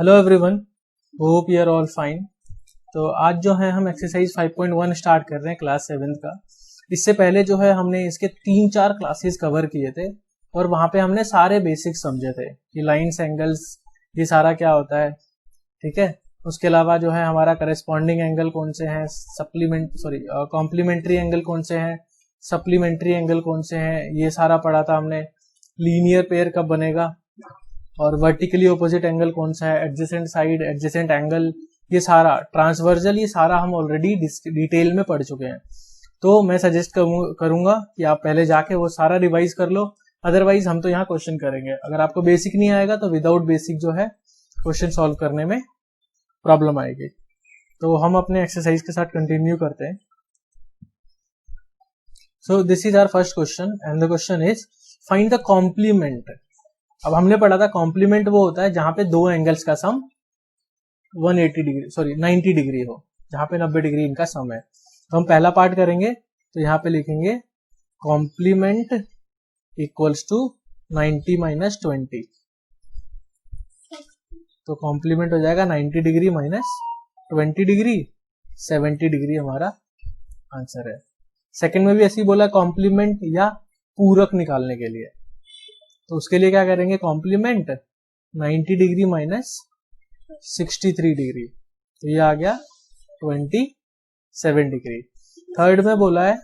Hello everyone, hope you are all fine. तो आज जो है हम एक्सरसाइज 5.1 स्टार्ट कर रहे हैं क्लास 7 का। इससे पहले जो है हमने इसके 3-4 क्लासेस कवर किए थे और वहां पे हमने सारे बेसिक्स समझे थे कि लाइंस, एंगल्स, ये सारा क्या होता है। ठीक है, उसके अलावा जो है हमारा करेस्पॉन्डिंग एंगल कौन से हैं, कॉम्प्लीमेंट्री एंगल कौन से हैं, सप्लीमेंट्री एंगल कौन से हैं, ये सारा पढ़ा था हमने। लीनियर पेयर कब बनेगा और वर्टिकली ऑपोजिट एंगल कौन सा है, एडजेसेंट साइड, एडजेसेंट एंगल, ये सारा ट्रांसवर्जल, ये सारा हम ऑलरेडी डिटेल में पढ़ चुके हैं। तो मैं सजेस्ट करूंगा कि आप पहले जाके वो सारा रिवाइज कर लो। अदरवाइज हम तो यहाँ क्वेश्चन करेंगे। अगर आपको बेसिक नहीं आएगा तो विदाउट बेसिक जो है क्वेश्चन सॉल्व करने में प्रॉब्लम आएगी। तो हम अपने एक्सरसाइज के साथ कंटिन्यू करते हैं। So this is our first question and the question is find the complement. अब हमने पढ़ा था कॉम्प्लीमेंट वो होता है जहां पे दो एंगल्स का सम 90 डिग्री हो, जहां पे 90 डिग्री इनका सम है। तो हम पहला पार्ट करेंगे, तो यहाँ पे लिखेंगे कॉम्प्लीमेंट इक्वल्स टू 90 माइनस 20। तो कॉम्प्लीमेंट हो जाएगा 90 डिग्री माइनस 20 डिग्री, 70 डिग्री हमारा आंसर है। सेकंड में भी ऐसे ही बोला कॉम्प्लीमेंट या पूरक निकालने के लिए। तो उसके लिए क्या करेंगे, कॉम्प्लीमेंट 90 डिग्री माइनस 63 डिग्री, तो ये आ गया 27 डिग्री। थर्ड में बोला है,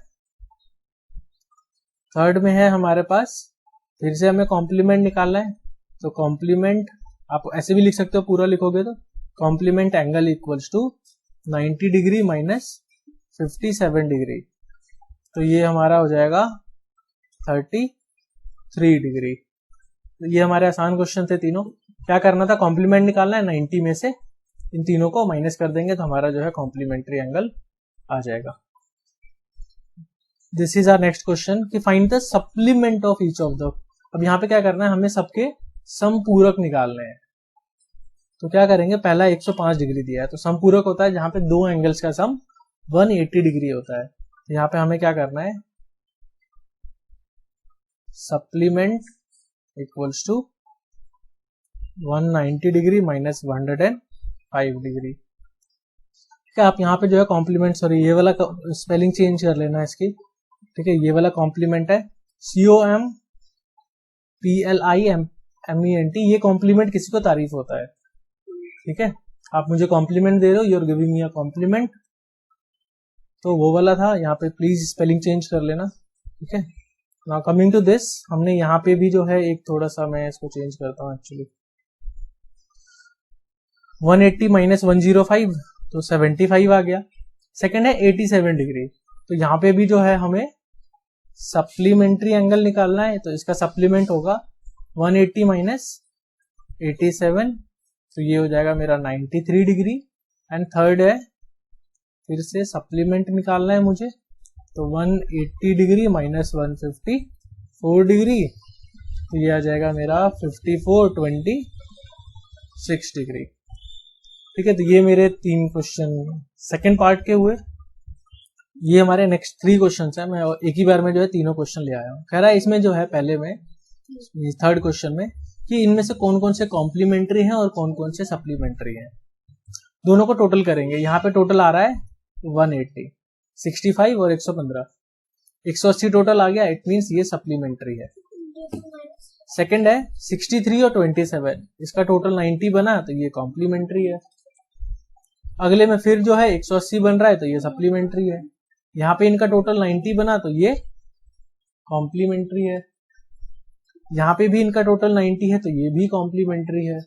थर्ड में है हमारे पास, फिर से हमें कॉम्प्लीमेंट निकालना है। तो कॉम्प्लीमेंट आप ऐसे भी लिख सकते हो, पूरा लिखोगे तो complement angle equals to 90 degree minus 57 degree, तो ये हमारा हो जाएगा 33 डिग्री। तो ये हमारे आसान क्वेश्चन थे तीनों। क्या करना था, कॉम्प्लीमेंट निकालना है, 90 में से इन तीनों को माइनस कर देंगे तो हमारा जो है कॉम्प्लीमेंट्री एंगल आ जाएगा। This is our next question कि find the supplement of each of the. अब यहाँ पे क्या करना है, हमें सबके समपूरक निकालने हैं। तो क्या करेंगे, पहला 105 डिग्री दिया है, तो समपूरक होता है जहां पे दो एंगल्स का सम 180 डिग्री होता है। तो यहाँ पे हमें क्या करना है, supplement equals to 190 degree minus 105 degree. क्या आप यहाँ पे जो है कॉम्प्लीमेंट, ये वाला स्पेलिंग चेंज कर लेना इसकी। ठीक है, ये वाला कॉम्प्लीमेंट है COMPLIMENT, ये कॉम्प्लीमेंट किसी को तारीफ होता है। ठीक है, आप मुझे कॉम्प्लीमेंट दे रहे हो, you are giving me a compliment, तो वो वाला था। यहाँ पे प्लीज स्पेलिंग चेंज कर लेना। ठीक है, नाउ कमिंग टू दिस, हमने यहाँ पे भी जो है एक थोड़ा सा, मैं इसको चेंज करता हूँ एक्चुअली। 180 माइनस 105, तो 75 आ गया। सेकंड है 87 डिग्री, तो यहाँ पे भी जो है हमें सप्लीमेंट्री एंगल निकालना है। तो इसका सप्लीमेंट होगा 180 माइनस 87, तो ये हो जाएगा मेरा 93 डिग्री। एंड थर्ड है, फिर से सप्लीमेंट निकालना है मुझे, तो 180 डिग्री माइनस 154 डिग्री, तो ये आ जाएगा मेरा 5426 डिग्री। ठीक है, तो ये मेरे 3 क्वेश्चन सेकंड पार्ट के हुए। ये हमारे नेक्स्ट 3 क्वेश्चन है। मैं एक ही बार में जो है तीनों क्वेश्चन ले आया हूँ। कह रहा है इसमें जो है पहले में, थर्ड क्वेश्चन में, कि इनमें से कौन कौन से कॉम्प्लीमेंट्री हैं और कौन कौन से सप्लीमेंट्री हैं। दोनों को टोटल करेंगे। यहाँ पे टोटल आ रहा है 180, 65 और 115, 180 टोटल आ गया। इट मीन्स ये सप्लीमेंट्री है। सेकंड है 63 और 27, इसका टोटल 90 बना, तो ये कॉम्प्लीमेंट्री है। अगले में फिर जो है 180 बन रहा है, तो ये सप्लीमेंट्री है। यहाँ पे इनका टोटल 90 बना, तो ये कॉम्प्लीमेंट्री है। यहाँ पे भी इनका टोटल 90 है, तो ये भी कॉम्प्लीमेंट्री है।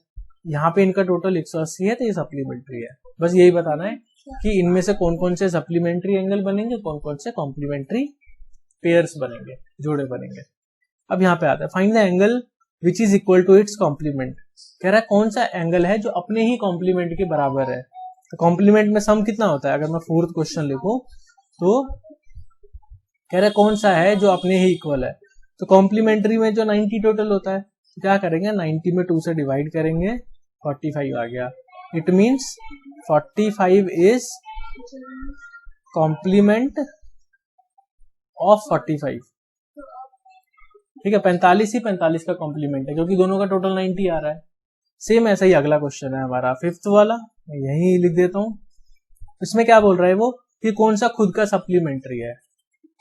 यहाँ पे इनका टोटल 180 है, तो ये सप्लीमेंट्री है। बस यही बताना है कि इनमें से कौन कौन से सप्लीमेंट्री एंगल बनेंगे, कौन कौन से कॉम्प्लीमेंट्री पेयर्स बनेंगे, जोड़े बनेंगे। अब यहाँ पे आता है find the angle which is equal to its complement. कह रहा है कौन सा एंगल है जो अपने ही कॉम्प्लीमेंट के बराबर है। तो कॉम्प्लीमेंट में सम कितना होता है, अगर मैं फोर्थ क्वेश्चन लिखूं तो कह रहा है कौन सा है जो अपने ही इक्वल है। तो कॉम्प्लीमेंट्री में जो 90 टोटल होता है, तो क्या करेंगे, 90 में 2 से डिवाइड करेंगे, 45 आ गया। It means 45 is complement of 45। ठीक है, 45 ही 45 का कॉम्प्लीमेंट है, क्योंकि दोनों का टोटल 90 आ रहा है। सेम ऐसा ही अगला क्वेश्चन है हमारा फिफ्थ वाला, मैं यही लिख देता हूं। इसमें क्या बोल रहा है वो कि कौन सा खुद का सप्लीमेंट्री है।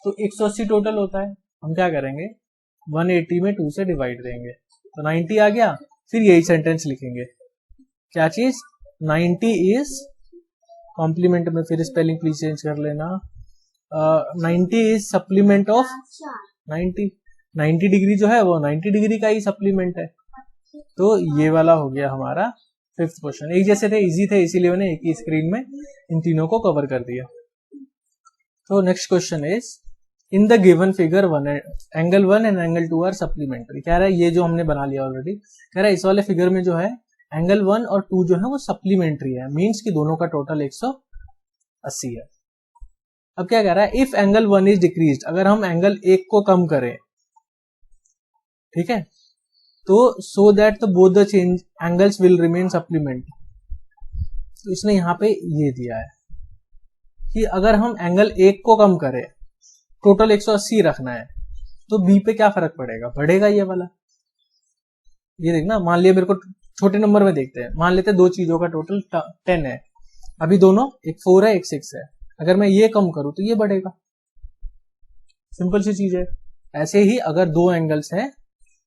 तो 180 टोटल होता है, हम क्या करेंगे 180 में 2 से डिवाइड देंगे तो 90 आ गया। फिर यही सेंटेंस लिखेंगे, क्या चीज 90 इज कॉम्प्लीमेंट में, फिर स्पेलिंग प्लीज चेंज कर लेना, 90 इज सप्लीमेंट ऑफ 90 डिग्री जो है वो 90 डिग्री का ही सप्लीमेंट है। तो ये वाला हो गया हमारा फिफ्थ क्वेश्चन। एक जैसे थे, इजी थे, इसीलिए मैंने एक ही स्क्रीन में इन तीनों को कवर कर दिया। तो next question is in the given figure angle 1 and angle 2 are supplementary. कह रहा है ये जो हमने बना लिया ऑलरेडी, कह रहा है इस वाले फिगर में जो है एंगल 1 और 2 जो है वो सप्लीमेंट्री है, मींस कि दोनों का टोटल 180 है। अब क्या कह रहा है इफ एंगल 1 इज डिक्रीज्ड, अगर हम एंगल 1 को कम करें, ठीक है, तो so that both the change angles will remain supplement. तो इसने यहां पे ये दिया है कि अगर हम एंगल 1 को कम करें, टोटल 180 रखना है, तो बी पे क्या फर्क पड़ेगा, बढ़ेगा ये वाला। ये देखना, मान लिया मेरे को छोटे नंबर में देखते हैं, मान लेते हैं दो चीजों का टोटल 10 है, अभी दोनों एक 4 है एक 6 है, अगर मैं ये कम करूं तो ये बढ़ेगा। सिंपल सी चीज है। ऐसे ही अगर दो एंगल्स हैं,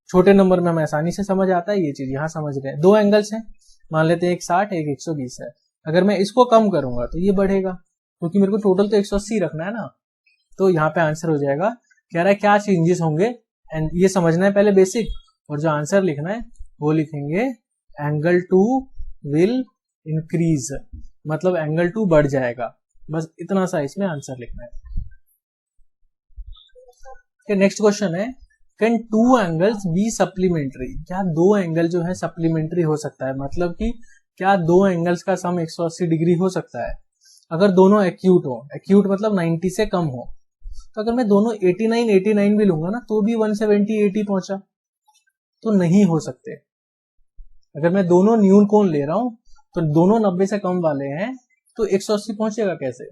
छोटे नंबर में हमें आसानी से समझ आता है, ये चीज यहां समझ रहे हैं, दो एंगल्स हैं, मान लेते हैं एक 60 एक 120 है, अगर मैं इसको कम करूंगा तो ये बढ़ेगा, क्योंकि मेरे को टोटल तो 180 रखना है ना। तो यहाँ पे आंसर हो जाएगा, कह रहा है क्या चेंजेस होंगे, एंड ये समझना है पहले बेसिक, और जो आंसर लिखना है वो लिखेंगे एंगल 2 विल इंक्रीज, मतलब एंगल 2 बढ़ जाएगा, बस इतना सा इसमें आंसर लिखना है। नेक्स्ट क्वेश्चन है कैन 2 एंगल्स बी सप्लीमेंट्री। क्या दो एंगल जो है सप्लीमेंट्री हो सकता है, मतलब कि क्या दो एंगल्स का सम 180 डिग्री हो सकता है अगर दोनों एक्यूट हो। एक्यूट मतलब 90 से कम हो। तो अगर मैं दोनों 89 भी लूंगा ना तो भी 170 80 पहुंचा, तो नहीं हो सकते। अगर मैं दोनों न्यून कोण ले रहा हूं तो दोनों 90 से कम वाले हैं, तो 180 पहुंचेगा कैसे।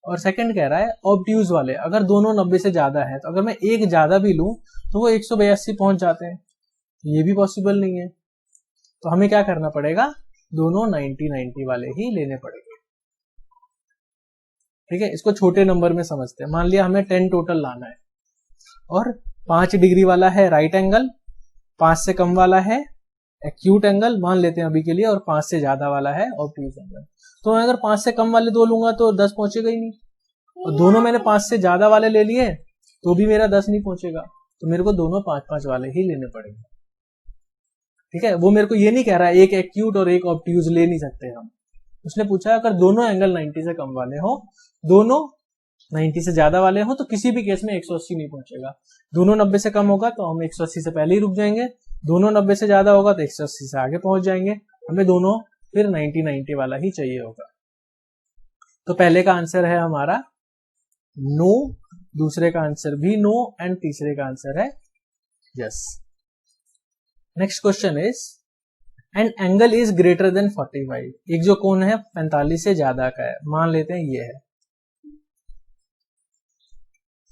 और सेकंड कह रहा है ऑब्ट्यूज वाले, अगर दोनों 90 से ज्यादा है, तो अगर मैं एक ज्यादा भी लूं तो वो 182 पहुंच जाते हैं, ये भी पॉसिबल नहीं है। तो हमें क्या करना पड़ेगा, दोनों 90 वाले ही लेने पड़ेंगे। ठीक है, इसको छोटे नंबर में समझते हैं। मान लिया हमें 10 टोटल लाना है, और 5 डिग्री वाला है राइट एंगल, 5 से कम वाला है एक्यूट एंगल मान लेते हैं अभी के लिए, और 5 से ज्यादा वाला है ऑब्ट्यूज एंगल। तो मैं अगर 5 से कम वाले दो लूंगा तो 10 पहुंचेगा ही नहीं, और दोनों मैंने 5 से ज्यादा वाले ले लिए तो भी मेरा 10 नहीं पहुंचेगा। तो मेरे को दोनों 5-5 वाले ही लेने पड़ेंगे। ठीक है, वो मेरे को ये नहीं कह रहा है एक एक्यूट और एक ऑब्ट्यूज ले नहीं सकते हम। उसने पूछा अगर दोनों एंगल 90 से कम वाले हो, दोनों 90 से ज्यादा वाले हो, तो किसी भी केस में 180 नहीं पहुंचेगा। दोनों 90 से कम होगा तो हम 180 से पहले ही रुक जाएंगे, दोनों 90 से ज्यादा होगा तो 180 से आगे पहुंच जाएंगे। हमें दोनों फिर 90 वाला ही चाहिए होगा। तो पहले का आंसर है हमारा नो, दूसरे का आंसर भी नो, एंड तीसरे का आंसर है yes. Next question is an angle is greater than 45। एक जो कोण है 45 से ज्यादा का है, मान लेते हैं ये है।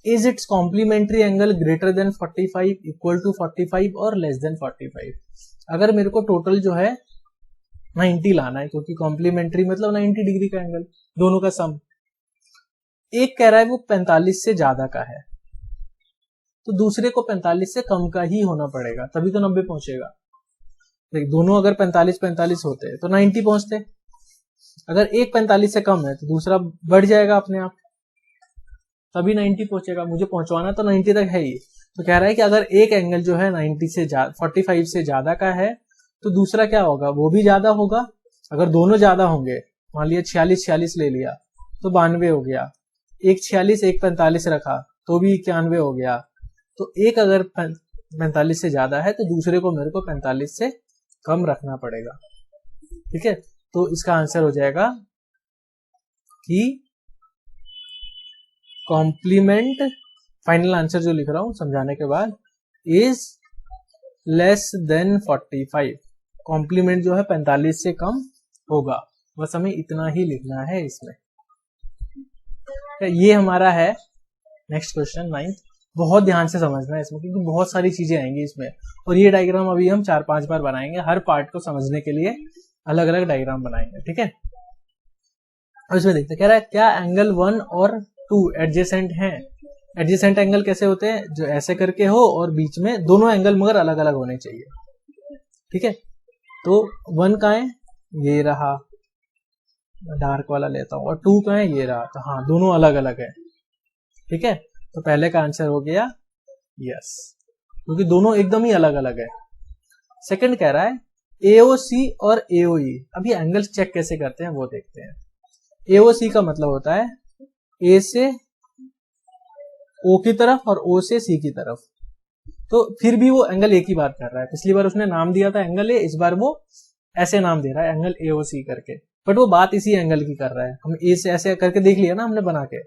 Is its complementary angle greater than 45, equal to 45 और लेस देन 45। अगर मेरे को टोटल जो है 90 लाना है, क्योंकि कॉम्प्लीमेंट्री मतलब 90 डिग्री का एंगल, दोनों का सम। एक कह रहा है वो 45 से ज्यादा का है, तो दूसरे को 45 से कम का ही होना पड़ेगा, तभी तो 90 पहुंचेगा। देख, दोनों अगर 45-45 होते तो 90 पहुंचते। अगर एक 45 से कम है तो दूसरा बढ़ जाएगा अपने आप, तभी 90 पहुंचेगा। मुझे पहुंचवाना तो 90 तक है ही। तो कह रहा है कि अगर एक एंगल जो है 45 से ज्यादा का है, तो दूसरा क्या होगा, वो भी ज्यादा होगा। अगर दोनों ज्यादा होंगे, मान लिया 46 ले लिया तो 92 हो गया, एक 46 एक 45 रखा तो भी 91 हो गया। तो एक अगर 45 से ज्यादा है तो दूसरे को मेरे को 45 से कम रखना पड़ेगा। ठीक है, तो इसका आंसर हो जाएगा कि कॉम्प्लीमेंट, फाइनल आंसर जो लिख रहा हूं समझाने के बाद, इज लेस देन 45। कॉम्प्लीमेंट जो है 45 से कम होगा, बस हमें इतना ही लिखना है इसमें। ये हमारा है नेक्स्ट क्वेश्चन 9th। बहुत ध्यान से समझना है इसमें, क्योंकि बहुत सारी चीजें आएंगी इसमें, और ये डायग्राम अभी हम 4-5 बार बनाएंगे, हर पार्ट को समझने के लिए अलग अलग डायग्राम बनाएंगे, ठीक है। और इसमें देखते कह रहा है क्या एंगल 1 और 2 एडजेसेंट हैं। एडजेसेंट एंगल कैसे होते हैं, जो ऐसे करके हो और बीच में दोनों एंगल मगर अलग अलग होने चाहिए, ठीक है। तो 1 का है, ये रहा, डार्क वाला लेता हूं, और 2 का है, ये रहा, तो हाँ दोनों अलग अलग है, ठीक है। तो पहले का आंसर हो गया यस, क्योंकि दोनों एकदम ही अलग अलग है। सेकंड कह रहा है AOC और AOE। अभी एंगल चेक कैसे करते हैं वो देखते हैं। AOC का मतलब होता है A से O की तरफ और O से C की तरफ, तो फिर भी वो एंगल एक ही बात कर रहा है। पिछली बार उसने नाम दिया था एंगल A, इस बार वो ऐसे नाम दे रहा है एंगल AOC करके, बट वो बात इसी एंगल की कर रहा है। हम A से ऐसे करके देख लिया ना हमने बना के,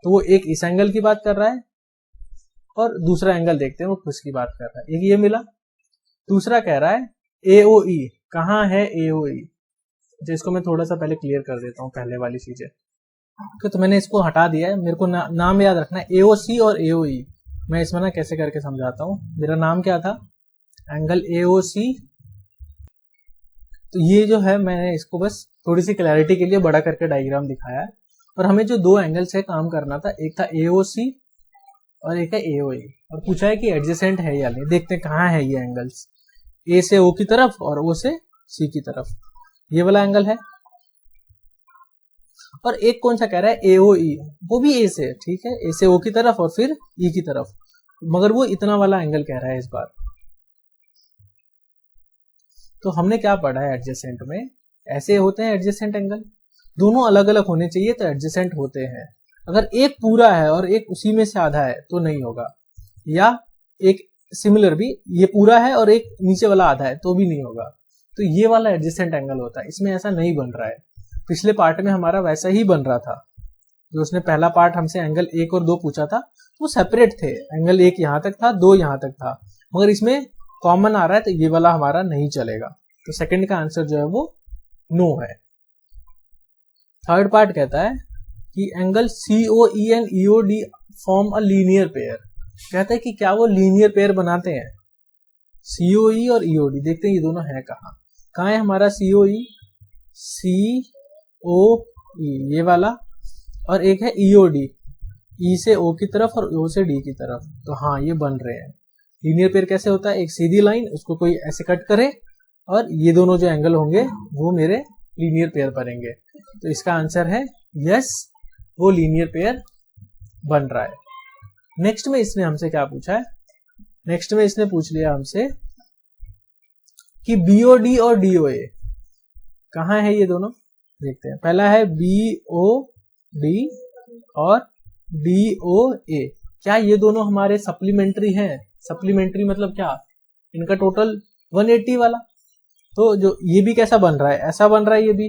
तो वो एक इस एंगल की बात कर रहा है और दूसरा एंगल देखते हैं वो किसकी बात कर रहा है। एक ये मिला। दूसरा कह रहा है AOE। कहाँ है AOE, जिसको मैं थोड़ा सा पहले क्लियर कर देता हूँ पहले वाली चीजें, तो मैंने इसको हटा दिया है। मेरे को नाम याद रखना है AOC और AOE। मैं इसमें ना कैसे करके समझाता हूँ। मेरा नाम क्या था, एंगल AOC। तो ये जो है मैंने इसको बस थोड़ी सी क्लैरिटी के लिए बड़ा करके डायग्राम दिखाया है। और हमें जो दो एंगल से काम करना था, एक था AOC और एक है AOE, और पूछा है कि एडजेसेंट है या नहीं। देखते हैं कहाँ है ये एंगल्स, A से O की तरफ और O से C की तरफ, ये वाला एंगल है। और एक कौन सा कह रहा है AOE, वो भी A से, ठीक है, A से O की तरफ और फिर E की तरफ, मगर वो इतना वाला एंगल कह रहा है इस बार। तो हमने क्या पढ़ा है एडजेसेंट में, ऐसे होते हैं एडजेसेंट एंगल, दोनों अलग अलग होने चाहिए तो एडजेसेंट होते हैं। अगर एक पूरा है और एक उसी में से आधा है तो नहीं होगा, या एक सिमिलर भी, ये पूरा है और एक नीचे वाला आधा है तो भी नहीं होगा। तो ये वाला एडजेसेंट एंगल होता है, इसमें ऐसा नहीं बन रहा है। पिछले पार्ट में हमारा वैसा ही बन रहा था, जो उसने पहला पार्ट हमसे एंगल 1 और 2 पूछा था, वो सेपरेट थे। एंगल 1 यहां तक था, 2 यहां तक था, मगर इसमें कॉमन आ रहा है तो ये वाला हमारा नहीं चलेगा। तो सेकंड का आंसर जो है वो नो है। थर्ड पार्ट कहता है कि angle COE and EOD form a linear pair. कहता है कि क्या वो लीनियर पेयर बनाते हैं, COE और EOD। देखते हैं ये दोनों है कहाँ है हमारा COE, COE ये वाला, और एक है EOD, E से O की तरफ और O से D की तरफ। तो हाँ ये बन रहे हैं। लीनियर पेयर कैसे होता है, एक सीधी लाइन, उसको कोई ऐसे कट करे और ये दोनों जो एंगल होंगे वो मेरे लीनियर पेयर बनेंगे। तो इसका आंसर है यस, वो लीनियर पेयर बन रहा है। नेक्स्ट में इसने हमसे क्या पूछा है, नेक्स्ट में इसने पूछ लिया हमसे कि BOD और DOA कहाँ है ये दोनों। देखते हैं, पहला है BOD और DOA। क्या ये दोनों हमारे सप्लीमेंट्री हैं। सप्लीमेंट्री मतलब क्या, इनका टोटल 180 वाला। तो जो ये भी कैसा बन रहा है, ऐसा बन रहा है ये भी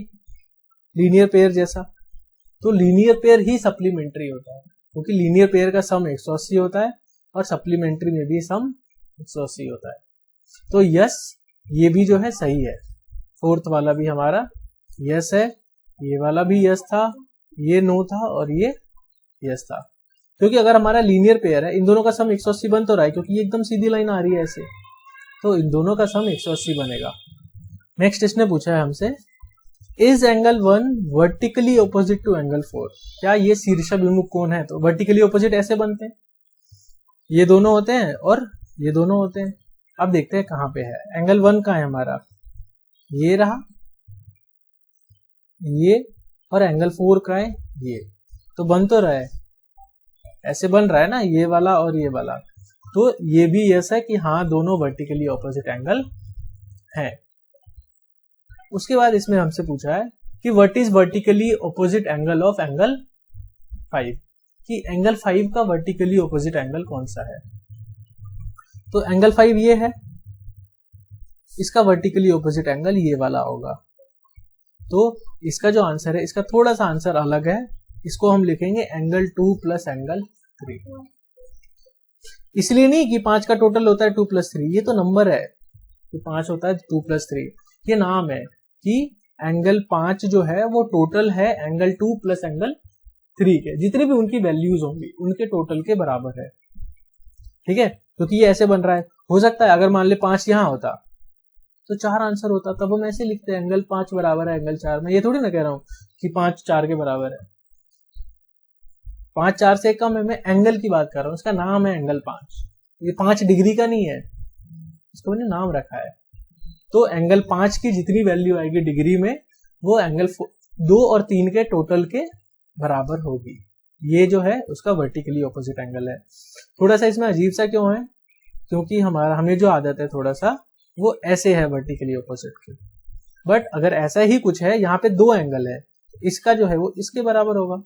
लीनियर पेयर जैसा। तो लीनियर पेयर ही सप्लीमेंट्री होता है, क्योंकि लीनियर पेयर का सम 180 होता है और सप्लीमेंट्री में भी सम 180 होता है। तो यस, ये भी जो है सही है। फोर्थ वाला भी हमारा यस है, ये वाला भी यस था, ये नो था और ये यस था। क्योंकि अगर हमारा लीनियर पेयर है, इन दोनों का सम 180 बन तो रहा है, क्योंकि ये एकदम सीधी लाइन आ रही है ऐसे, तो इन दोनों का सम 180 बनेगा। नेक्स्ट इसने पूछा है हमसे, is angle 1 vertically opposite to angle 4। क्या ये शीर्षाभिमुख कोण है। तो वर्टिकली ऑपोजिट ऐसे बनते हैं, ये दोनों होते हैं और ये दोनों होते हैं। अब देखते हैं कहां पे है एंगल 1 का है हमारा, ये रहा ये, और एंगल 4 का है ये। तो बन तो रहा है, ऐसे बन रहा है ना, ये वाला और ये वाला। तो ये भी यस है कि हाँ दोनों वर्टिकली ऑपोजिट एंगल है। उसके बाद इसमें हमसे पूछा है कि what is vertically opposite angle of angle 5, कि एंगल 5 का वर्टिकली ऑपोजिट एंगल कौन सा है। तो एंगल 5 ये है, इसका वर्टिकली ऑपोजिट एंगल ये वाला होगा। तो इसका जो आंसर है, इसका थोड़ा सा आंसर अलग है, इसको हम लिखेंगे एंगल 2 प्लस एंगल 3। इसलिए नहीं कि 5 का टोटल होता है 2 प्लस 3, ये तो नंबर है कि 5 होता है 2 प्लस 3, ये नाम है कि एंगल 5 जो है वो टोटल है एंगल 2 प्लस एंगल 3 के, जितनी भी उनकी वैल्यूज होंगी उनके टोटल के बराबर है। ठीक है, क्योंकि ये ऐसे बन रहा है। हो सकता है अगर मान ले 5 यहाँ होता तो 4 आंसर होता, तब हम ऐसे लिखते हैं एंगल 5 बराबर है एंगल 4। मैं ये थोड़ी ना कह रहा हूं कि 5 4 के बराबर है, 5 4 से कम है। मैं एंगल की बात कर रहा हूं, इसका नाम है एंगल 5। ये 5 डिग्री का नहीं है, इसको मैंने नाम रखा है। तो एंगल 5 की जितनी वैल्यू आएगी डिग्री में, वो एंगल 2 और 3 के टोटल के बराबर होगी। ये जो है उसका वर्टिकली ऑपोजिट एंगल है। थोड़ा सा इसमें अजीब सा क्यों है, क्योंकि हमें जो आदत है थोड़ा सा वो ऐसे है वर्टिकली ऑपोजिट की। बट अगर ऐसा ही कुछ है, यहाँ पे 2 एंगल है, इसका जो है वो इसके बराबर होगा,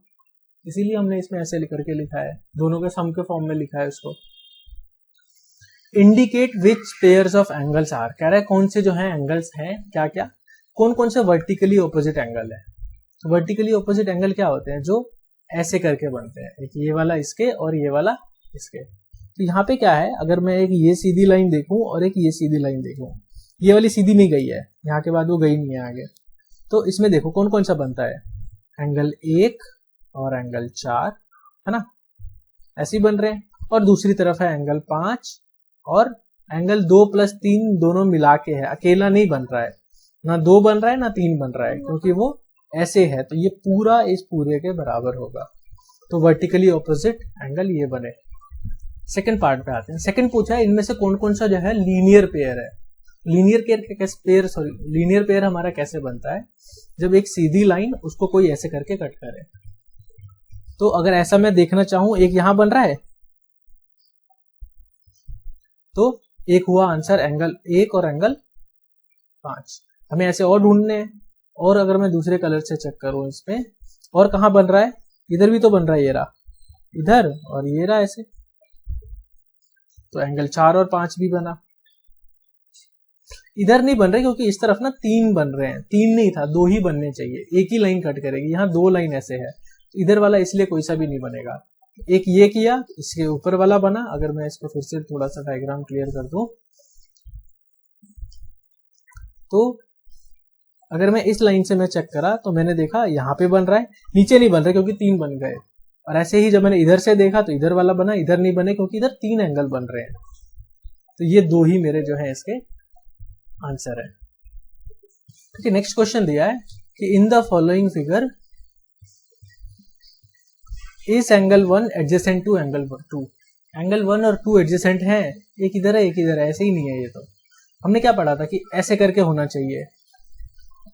इसीलिए हमने इसमें ऐसे करके लिखा है, दोनों के सम के फॉर्म में लिखा है उसको। Indicate which pairs of angles are, कह रहा है कौन से जो है एंगल्स हैं, क्या क्या कौन कौन से वर्टिकली ऑपोजिट एंगल है। तो वर्टिकली ऑपोजिट एंगल क्या होते हैं, जो ऐसे करके बनते हैं, एक ये वाला इसके और ये वाला इसके। तो यहाँ पे क्या है, अगर मैं एक ये सीधी लाइन देखूं और एक ये सीधी लाइन देखूं, ये वाली सीधी नहीं गई है, यहाँ के बाद वो गई नहीं है आगे, तो इसमें देखो कौन कौन सा बनता है, एंगल 1 और एंगल 4, है ना, ऐसे ही बन रहे हैं। और दूसरी तरफ है एंगल 5 और एंगल 2 + 3 दोनों मिला के है, अकेला नहीं बन रहा है, ना 2 बन रहा है ना 3 बन रहा है, क्योंकि वो ऐसे है, तो ये पूरा इस पूरे के बराबर होगा। तो वर्टिकली ऑपोजिट एंगल ये बने। सेकंड पार्ट पे आते हैं। सेकंड पूछा है इनमें से कौन कौन सा जो है लीनियर पेयर है। लीनियर पेयर हमारा कैसे बनता है, जब एक सीधी लाइन उसको कोई ऐसे करके कट करे। तो अगर ऐसा मैं देखना चाहूं, एक यहां बन रहा है, तो एक हुआ आंसर एंगल 1 और एंगल 5। हमें ऐसे और ढूंढने हैं। और अगर मैं दूसरे कलर से चेक करूं इसमें, और कहां बन रहा है, इधर भी तो बन रहा है, ये रहा इधर और ये रहा ऐसे, तो एंगल 4 और 5 भी बना। इधर नहीं बन रहे क्योंकि इस तरफ ना 3 बन रहे हैं, 3 नहीं था 2 ही बनने चाहिए, एक ही लाइन कट करेगी, यहाँ 2 लाइन ऐसे है, तो इधर वाला इसलिए कोई सा भी नहीं बनेगा। एक ये किया, इसके ऊपर वाला बना। अगर मैं इसको फिर से थोड़ा सा डायग्राम क्लियर कर दूं, तो अगर मैं इस लाइन से मैं चेक करा तो मैंने देखा यहाँ पे बन रहा है, नीचे नहीं बन रहा क्योंकि 3 बन गए। और ऐसे ही जब मैंने इधर से देखा तो इधर वाला बना, इधर नहीं बने क्योंकि इधर 3 एंगल बन रहे हैं। तो ये 2 ही मेरे जो है इसके आंसर है। ठीक है, नेक्स्ट क्वेश्चन दिया है कि in the following figure is angle 1 adjacent to angle 2। Angle 1 और 2 एडजेसेंट है, एक इधर है एक इधर है, ऐसे ही नहीं है। ये तो हमने क्या पढ़ा था कि ऐसे करके होना चाहिए।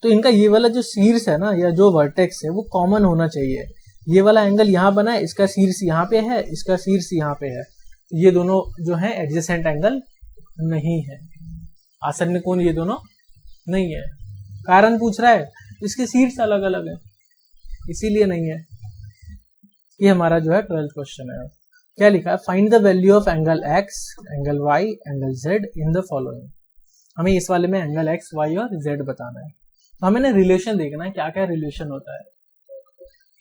तो इनका ये वाला जो शीर्ष है ना, या जो वर्टेक्स है, वो कॉमन होना चाहिए। ये वाला एंगल यहाँ बना है, इसका शीर्ष यहाँ पे है, इसका शीर्ष यहाँ पे है, तो ये दोनों जो है एडजेसेंट एंगल नहीं है। आसन्न कोण ये दोनों नहीं है। कारण पूछ रहा है, इसके शीर्ष अलग अलग है, इसीलिए नहीं है। ये हमारा जो है 12th क्वेश्चन है। क्या लिखा है, find the value of angle x, angle y, angle z in the following. हमें इस वाले में एंगल x, y और z बताना है। तो हमें ना रिलेशन देखना है, क्या क्या रिलेशन होता है।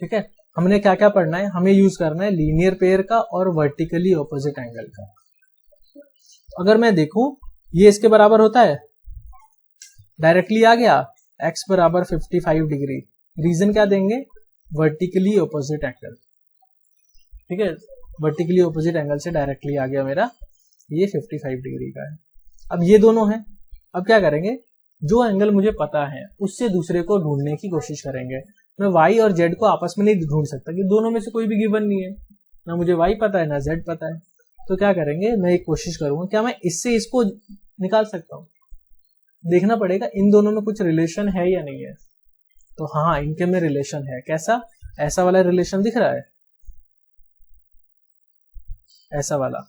ठीक है, हमने क्या क्या पढ़ना है, हमें यूज करना है लीनियर पेयर का और वर्टिकली ऑपोजिट एंगल का। अगर मैं देखूं, ये इसके बराबर होता है, डायरेक्टली आ गया x बराबर 55 डिग्री। रीजन क्या देंगे, वर्टिकली ऑपोजिट एंगल। ठीक है, वर्टिकली ऑपोजिट एंगल से डायरेक्टली आ गया मेरा, ये 55 डिग्री का है। अब ये दोनों हैं, अब क्या करेंगे, जो एंगल मुझे पता है उससे दूसरे को ढूंढने की कोशिश करेंगे। मैं y और z को आपस में नहीं ढूंढ सकता कि दोनों में से कोई भी गिवन नहीं है, ना मुझे y पता है ना z पता है। तो क्या करेंगे, मैं एक कोशिश करूंगा, क्या मैं इससे इसको निकाल सकता हूं। देखना पड़ेगा इन दोनों में कुछ रिलेशन है या नहीं है। तो हाँ, इनके में रिलेशन है। कैसा, ऐसा वाला रिलेशन दिख रहा है, ऐसा वाला,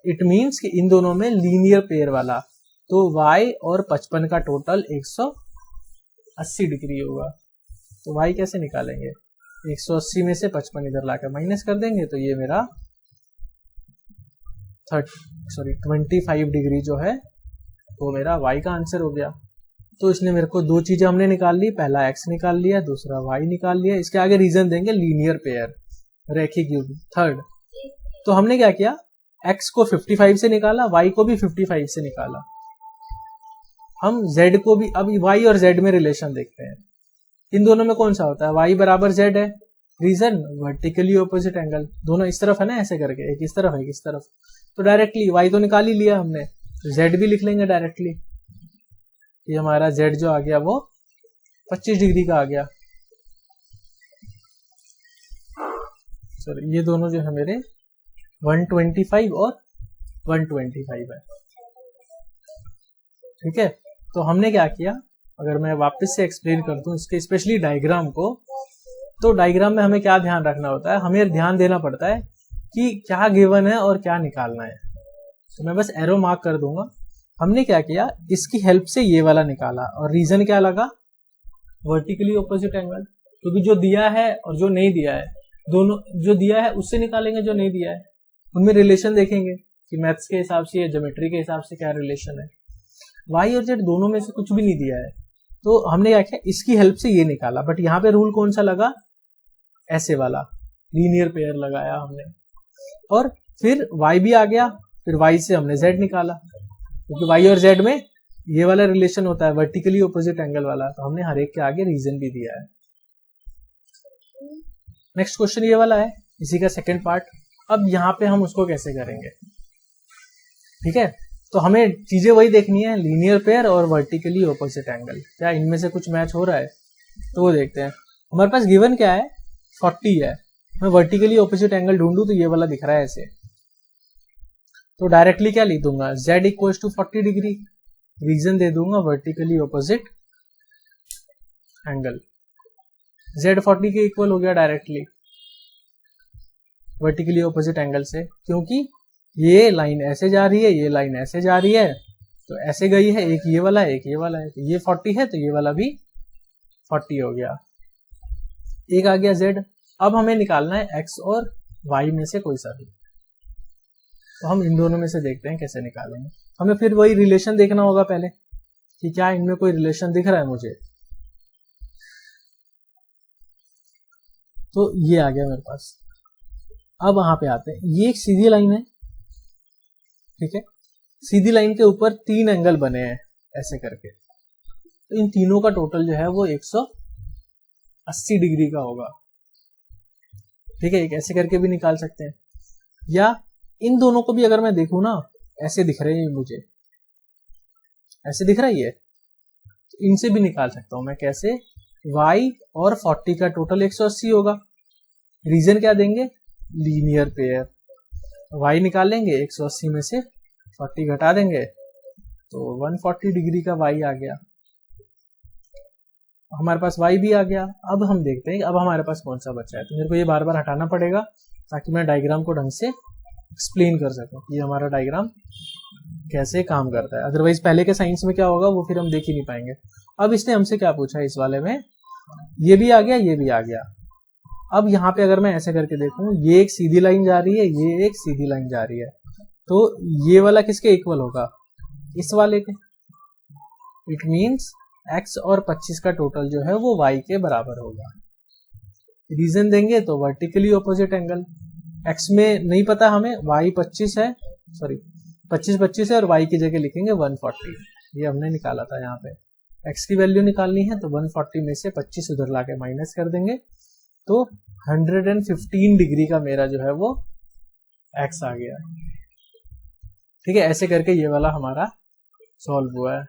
इट मीन्स कि इन दोनों में लीनियर पेयर वाला। तो y और 55 का टोटल 180 डिग्री होगा। तो y कैसे निकालेंगे, 180 में से 55 इधर लाकर माइनस कर देंगे, तो ये मेरा 25 डिग्री जो है वो मेरा y का आंसर हो गया। तो इसने मेरे को 2 चीजें हमने निकाल ली, पहला x निकाल लिया, दूसरा y निकाल लिया। इसके आगे रीजन देंगे लीनियर पेयर, रैखिक युग्म। थर्ड, तो हमने क्या किया, x को 55 से निकाला, y को भी 55 से निकाला। हम z को भी, अब y और z में रिलेशन देखते हैं। इन दोनों में कौन सा होता है, y बराबर z है, रीजन वर्टिकली ऑपोजिट एंगल, दोनों इस तरफ है ना, ऐसे करके, एक इस तरफ एक इस तरफ, तो डायरेक्टली y तो निकाल ही लिया हमने, तो z भी लिख लेंगे डायरेक्टली। ये हमारा z जो आ गया वो 25 डिग्री का आ गया। सॉरी, ये दोनों जो है मेरे 125 और 125 है। ठीक है, तो हमने क्या किया, अगर मैं वापस से एक्सप्लेन कर दूं इसके स्पेशली डायग्राम को, तो डायग्राम में हमें क्या ध्यान रखना होता है, हमें ध्यान देना पड़ता है कि क्या गिवन है और क्या निकालना है। तो मैं बस एरो मार्क कर दूंगा। हमने क्या किया, इसकी हेल्प से ये वाला निकाला, और रीजन क्या लगा, वर्टिकली ऑपोजिट एंगल, क्योंकि जो दिया है और जो नहीं दिया है, दोनों जो दिया है उससे निकालेंगे, जो नहीं दिया है उनमें रिलेशन देखेंगे कि मैथ्स के हिसाब से या ज्योमेट्री के हिसाब से क्या रिलेशन है। वाई और जेड दोनों में से कुछ भी नहीं दिया है, तो हमने क्या किया, इसकी हेल्प से ये निकाला। बट यहाँ पे रूल कौन सा लगा, ऐसे वाला लीनियर पेयर लगाया हमने, और फिर y भी आ गया, फिर y से हमने z निकाला, क्योंकि y और z में ये वाला रिलेशन होता है, वर्टिकली ऑपोजिट एंगल वाला, तो हमने हर एक के आगे रीजन भी दिया है। नेक्स्ट क्वेश्चन ये वाला है, इसी का सेकंड पार्ट। अब यहाँ पे हम उसको कैसे करेंगे, ठीक है, तो हमें चीजें वही देखनी है, लीनियर पेयर और वर्टिकली ऑपोजिट एंगल, क्या इनमें से कुछ मैच हो रहा है, तो वो देखते हैं। हमारे पास गिवन क्या है, 40 है, मैं वर्टिकली ऑपोजिट एंगल ढूंढूं तो ये वाला दिख रहा है ऐसे, तो डायरेक्टली क्या लिख दूंगा, z equal to 40 degree, reason दे दूंगा वर्टिकली ऑपोजिट एंगल, z 40 के इक्वल हो गया डायरेक्टली वर्टिकली ऑपोजिट एंगल से, क्योंकि ये लाइन ऐसे जा रही है, ये लाइन ऐसे जा रही है, तो ऐसे गई है, एक ये वाला है, एक ये वाला है, तो ये 40 है, तो ये वाला भी 40 हो गया। एक आ गया z। अब हमें निकालना है x और y में से कोई सा भी, तो हम इन दोनों में से देखते हैं कैसे निकालेंगे। हमें फिर वही रिलेशन देखना होगा पहले कि क्या इनमें कोई रिलेशन दिख रहा है मुझे, तो ये आ गया मेरे पास। अब वहां पे आते हैं, ये एक सीधी लाइन है, ठीक है, सीधी लाइन के ऊपर 3 एंगल बने हैं ऐसे करके, तो इन तीनों का टोटल जो है वो 180 डिग्री का होगा। ठीक है, एक ऐसे करके भी निकाल सकते हैं, या इन दोनों को भी अगर मैं देखूं ना, ऐसे दिख रहे हैं मुझे, ऐसे दिख रहा है ये, तो इनसे भी निकाल सकता हूं मैं। कैसे, y और 40 का टोटल 180 होगा, रीजन क्या देंगे, लीनियर पेयर, y निकाल लेंगे, 180 में से 40 घटा देंगे, तो 140 डिग्री का y आ गया, हमारे पास y भी आ गया। अब हम देखते हैं अब हमारे पास कौन सा बचा है, तो मेरे को ये बार बार हटाना पड़ेगा ताकि मैं डायग्राम को ढंग से एक्सप्लेन कर सकूं ये हमारा डायग्राम कैसे काम करता है, अदरवाइज पहले के साइंस में क्या होगा वो फिर हम देख ही नहीं पाएंगे। अब इसने हमसे क्या पूछा है इस वाले में, ये भी आ गया, ये भी आ गया। अब यहाँ पे अगर मैं ऐसे करके देखूं, ये एक सीधी लाइन जा रही है, ये एक सीधी लाइन जा रही है, तो ये वाला किसके इक्वल होगा, इस वाले के। इट मींस x और 25 का टोटल जो है वो y के बराबर होगा। रीजन देंगे तो वर्टिकली ऑपोजिट एंगल, x में नहीं पता हमें, y 25 है, सॉरी 25 है, और y की जगह लिखेंगे 140, ये हमने निकाला था। यहाँ पे x की वैल्यू निकालनी है, तो 140 में से 25 उधर लाके माइनस कर देंगे, तो 115 डिग्री का मेरा जो है वो x आ गया। ठीक है, ऐसे करके ये वाला हमारा सॉल्व हुआ है।